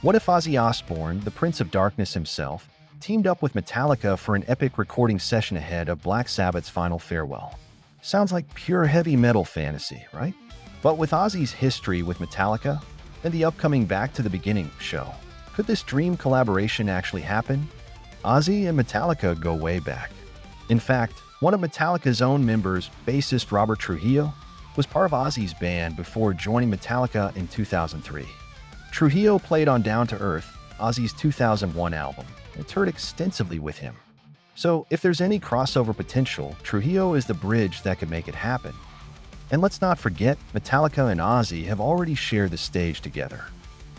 What if Ozzy Osbourne, the Prince of Darkness himself, teamed up with Metallica for an epic recording session ahead of Black Sabbath's final farewell? Sounds like pure heavy metal fantasy, right? But with Ozzy's history with Metallica and the upcoming Back to the Beginning show, could this dream collaboration actually happen? Ozzy and Metallica go way back. In fact, one of Metallica's own members, bassist Robert Trujillo, was part of Ozzy's band before joining Metallica in 2003. Trujillo played on Down to Earth, Ozzy's 2001 album, and toured extensively with him. So, if there's any crossover potential, Trujillo is the bridge that could make it happen. And let's not forget, Metallica and Ozzy have already shared the stage together.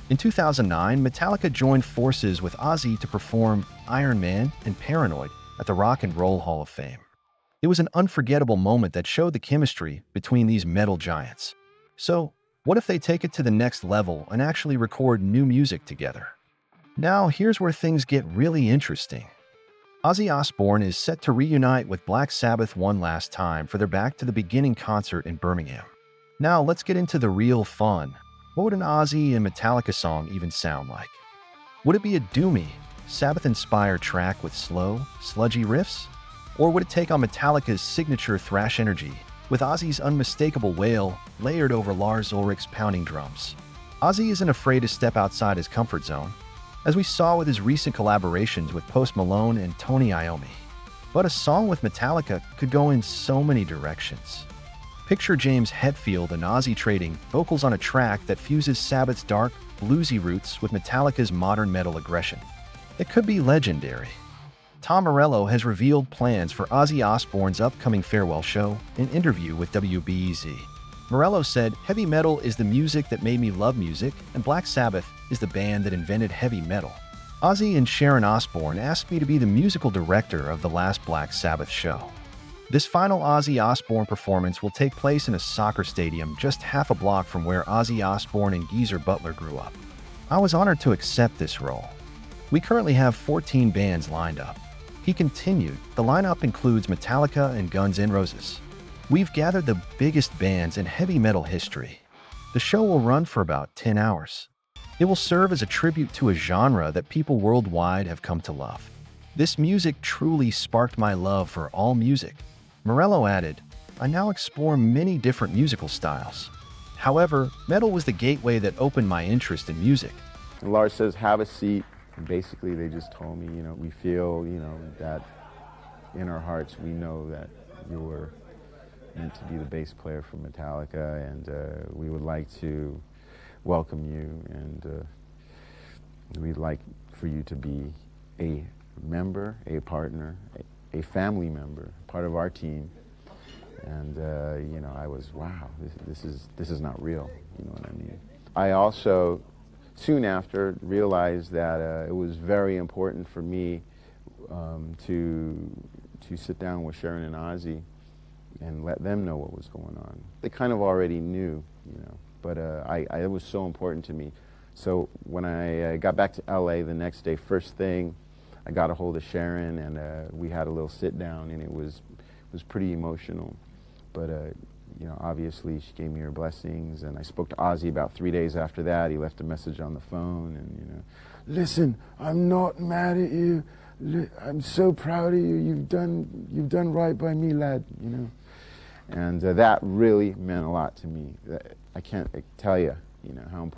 In 2009, Metallica joined forces with Ozzy to perform Iron Man and Paranoid at the Rock and Roll Hall of Fame. It was an unforgettable moment that showed the chemistry between these metal giants. So, what if they take it to the next level and actually record new music together? Now, here's where things get really interesting. Ozzy Osbourne is set to reunite with Black Sabbath one last time for their Back to the Beginning concert in Birmingham. Now, let's get into the real fun. What would an Ozzy and Metallica song even sound like? Would it be a doomy, Sabbath-inspired track with slow, sludgy riffs? Or would it take on Metallica's signature thrash energy, with Ozzy's unmistakable wail layered over Lars Ulrich's pounding drums? Ozzy isn't afraid to step outside his comfort zone, as we saw with his recent collaborations with Post Malone and Tony Iommi. But a song with Metallica could go in so many directions. Picture James Hetfield and Ozzy trading vocals on a track that fuses Sabbath's dark, bluesy roots with Metallica's modern metal aggression. It could be legendary. Tom Morello has revealed plans for Ozzy Osbourne's upcoming farewell show in an interview with WBEZ. Morello said, "Heavy metal is the music that made me love music, and Black Sabbath is the band that invented heavy metal. Ozzy and Sharon Osbourne asked me to be the musical director of the last Black Sabbath show." This final Ozzy Osbourne performance will take place in a soccer stadium just half a block from where Ozzy Osbourne and Geezer Butler grew up. I was honored to accept this role. We currently have 14 bands lined up. He continued, "The lineup includes Metallica and Guns N' Roses. We've gathered the biggest bands in heavy metal history. The show will run for about 10 hours. It will serve as a tribute to a genre that people worldwide have come to love. This music truly sparked my love for all music." Morello added, "I now explore many different musical styles. However, metal was the gateway that opened my interest in music." And Lars says, "Have a seat." And basically, they just told me, we feel, that in our hearts, we know that you were meant to be the bass player for Metallica, and we would like to welcome you, and we'd like for you to be a member, a partner, a family member, part of our team. And I was, wow, this is not real. You know what I mean? I also, soon after, realized that it was very important for me to sit down with Sharon and Ozzy and let them know what was going on. They kind of already knew, but it was so important to me. So when I got back to LA the next day, first thing, I got a hold of Sharon, and we had a little sit down, and it was pretty emotional. But obviously she gave me her blessings, and I spoke to Ozzy about 3 days after that. He left a message on the phone, and "Listen, I'm not mad at you. I'm so proud of you. You've done right by me, lad." And that really meant a lot to me. I can't tell you, how important.